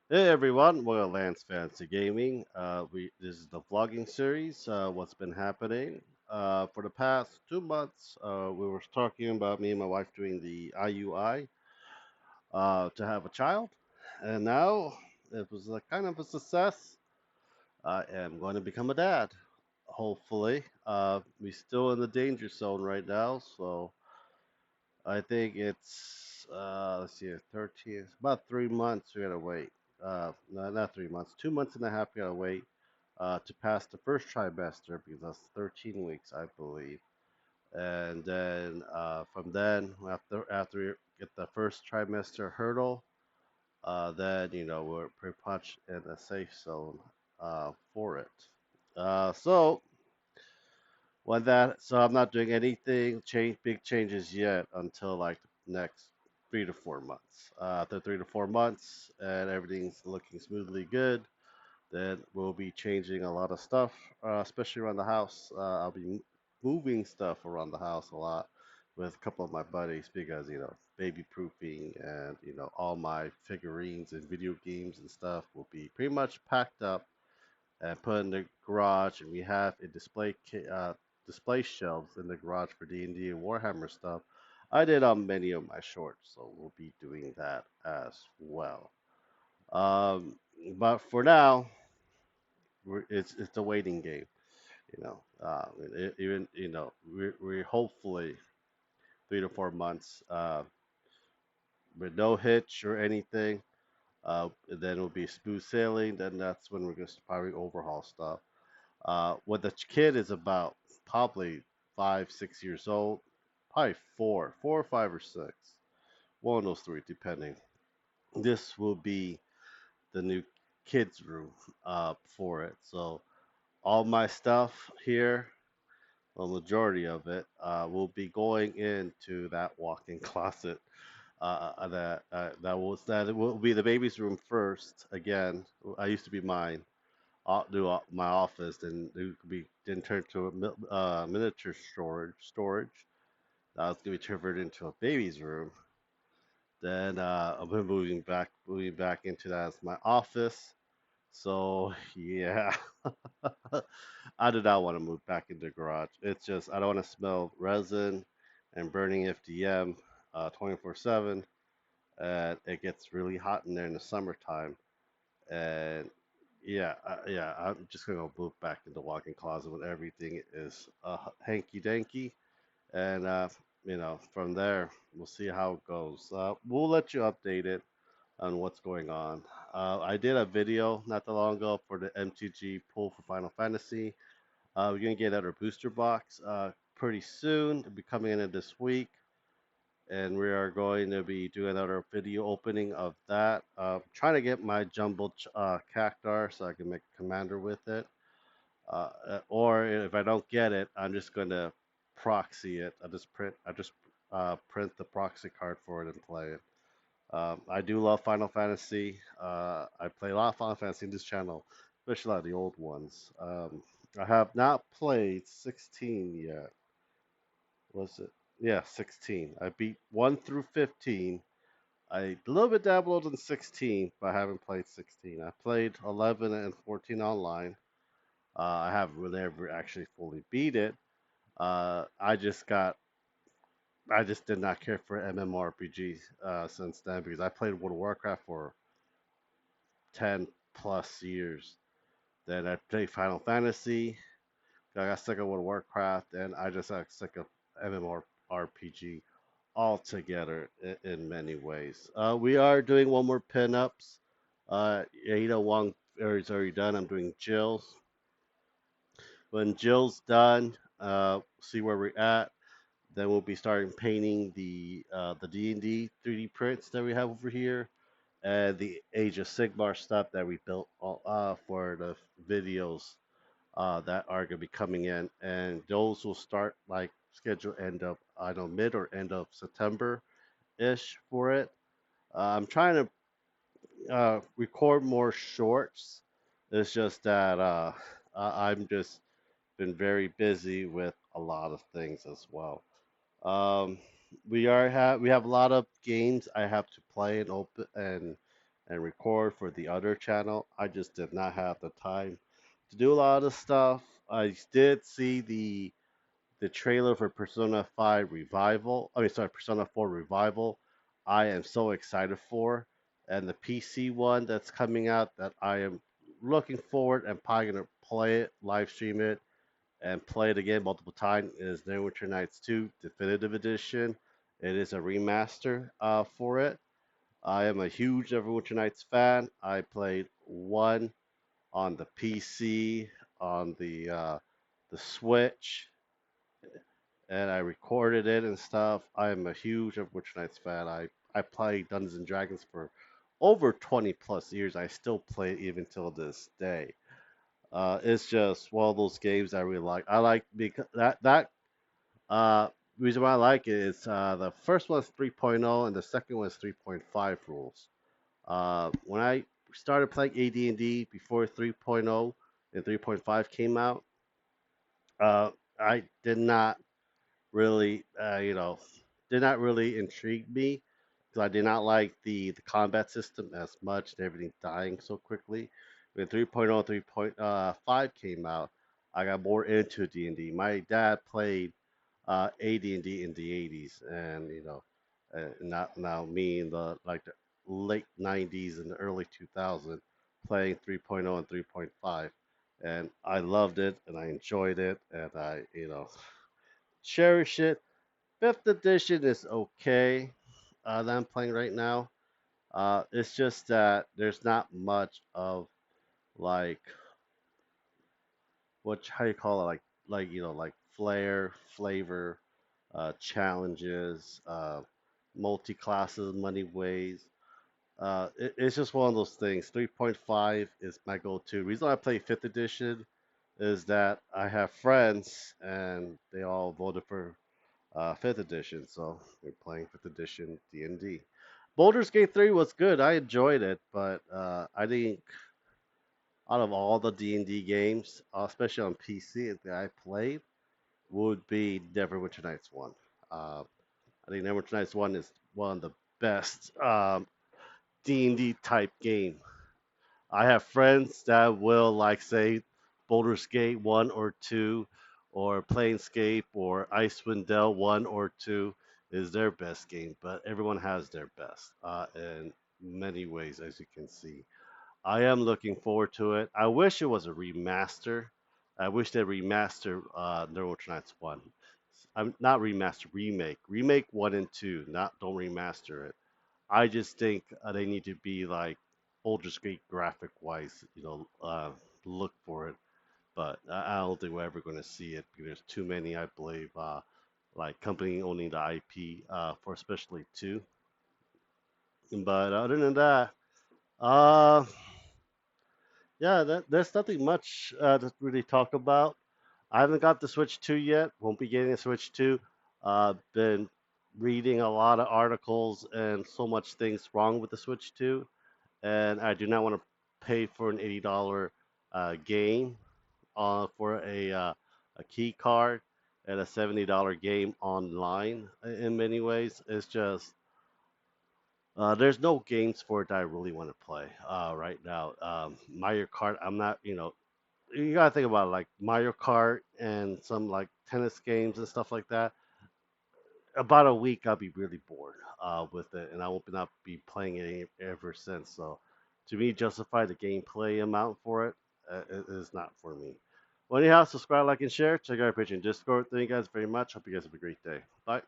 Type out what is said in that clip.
Hey everyone, welcome to Lance Fantasy Gaming. We This is the vlogging series. What's been happening for the past 2 months? We were talking about me and my wife doing the IUI to have a child, and now it was a kind of a success. I am going to become a dad. Hopefully, we're still in the danger zone right now, so I think it's let's see, 13, about 3 months we gotta wait. No, not 3 months, 2 months and a half we gotta wait to pass the first trimester because that's 13 weeks, I believe. And then from then, after we get the first trimester hurdle, then we're pretty much in a safe zone for it. So so I'm not doing anything big changes yet until like next 3 to 4 months. After 3 to 4 months and everything's looking smoothly good, then we'll be changing a lot of stuff, especially around the house. I'll be moving stuff around the house a lot with a couple of my buddies because baby proofing and all my figurines and video games and stuff will be pretty much packed up and put in the garage, and we have a display shelves in the garage for D&D and D and Warhammer stuff. I did on many of my shorts, so we'll be doing that as well. Um, but for now, it's a waiting game. You know, even we're hopefully 3 to 4 months with no hitch or anything. Then it'll be smooth sailing. Then that's when we're gonna probably overhaul stuff. When the kid is about probably 5, 6 years old, probably 4, 4 or 5 or 6, one of those three, depending. This will be the new kids' room for it. So all my stuff here, a majority of it, will be going into that walk-in closet. That will be the baby's room first. Again, I used to be mine do my office, and it could be then turned to a miniature storage. That was gonna be turned into a baby's room. Then I'm moving back into that as my office. So yeah, I do not want to move back into the garage. It's just I don't want to smell resin and burning FDM 24/7, and it gets really hot in there in the summertime. And yeah, I'm just gonna move back in the walk-in closet when everything is hanky danky, and from there we'll see how it goes. We'll let you update it on what's going on. I did a video not that long ago for the MTG pull for Final Fantasy. We're gonna get out our booster box pretty soon. It'll be coming in this week, and we are going to be doing another video opening of that. Trying to get my jumbo cactar so I can make a commander with it. Or if I don't get it, I'm just going to proxy it. I just print the proxy card for it and play it. I do love Final Fantasy. I play a lot of Final Fantasy in this channel, especially a lot of the old ones. I have not played 16 yet. Was it? Yeah, 16. I beat 1 through 15. I a little bit dabbled in 16, but I haven't played 16. I played 11 and 14 online. I haven't really ever actually fully beat it. I just got, I just did not care for MMORPGs since then because I played World of Warcraft for 10 plus years. Then I played Final Fantasy. I got sick of World of Warcraft, and I just got sick of MMORPG altogether in many ways. We are doing one more pinups. Ada Wong is already done. I'm doing Jill's. When Jill's done, see where we're at. Then we'll be starting painting the D&D 3D prints that we have over here, and the Age of Sigmar stuff that we built for the videos that are going to be coming in, and those will start like schedule end of I don't know mid or end of September ish for it. I'm trying to record more shorts. It's just that I'm just been very busy with a lot of things as well. Um, we have a lot of games I have to play and open and and record for the other channel. I just did not have the time to do a lot of stuff. I did see the trailer for Persona 5 Revival. I mean, sorry, Persona 4 Revival. I am so excited for, and the PC one that's coming out that I am looking forward and probably gonna play it, live stream it, and play it again multiple times is Neverwinter Nights 2 Definitive Edition. It is a remaster for it. I am a huge Neverwinter Nights fan. I played one on the PC, on the Switch, and I recorded it and stuff. I am a huge Witcher Knights fan. I played Dungeons and Dragons for over 20 plus years. I still play it even till this day. It's just one of those games I really like. I like because that uh reason why I like it is the first one's 3.0 and the second one's 3.5 rules. When I started playing AD&D before 3.0 and 3.5 came out, I did not really, did not really intrigue me because I did not like the combat system as much and everything dying so quickly. When 3.0 and 3.5 came out, I got more into D&D. My dad played AD&D in the 80s, and not now me in the like the late 90s and the early 2000s playing 3.0 and 3.5, and I loved it and I enjoyed it and I cherish it. Fifth edition is okay that I'm playing right now. It's just that there's not much of like what how you call it like flair, flavor, challenges, multi classes, money ways. It's just one of those things. 3.5 is my go-to. Reason I play fifth edition is that I have friends and they all voted for fifth edition, so we're playing fifth edition D&D. Baldur's Gate 3 was good. I enjoyed it, but I think out of all the D&D games, especially on PC that I played, would be Neverwinter Nights 1. I think Neverwinter Nights 1 is one of the best D&D type game. I have friends that will like say Baldur's Gate 1 or 2 or Planescape or Icewind Dale 1 or 2 is their best game, but everyone has their best in many ways, as you can see. I am looking forward to it. I wish it was a remaster. I wish they remaster Neverwinter Nights 1. I'm not remaster, remake. Remake 1 and 2, not don't remaster it. I just think they need to be like Baldur's Gate graphic wise, look for it. But I don't think we're ever going to see it because there's too many, I believe, like company owning the IP for especially two. But other than that, uh, yeah, there's nothing much to really talk about. I haven't got the Switch 2 yet. Won't be getting a Switch 2. Been reading a lot of articles and so much things wrong with the Switch 2, and I do not want to pay for an $80 game for a key card and a $70 game online. In many ways, it's just there's no games for it that I really want to play right now. Mario Kart, I'm not, you gotta think about it, like Mario Kart and some like tennis games and stuff like that. About a week, I'll be really bored with it, and I will not be playing it ever since. So, to me, justify the gameplay amount for it is not for me. Well, anyhow, subscribe, like, and share. Check out our page in Discord. Thank you guys very much. Hope you guys have a great day. Bye.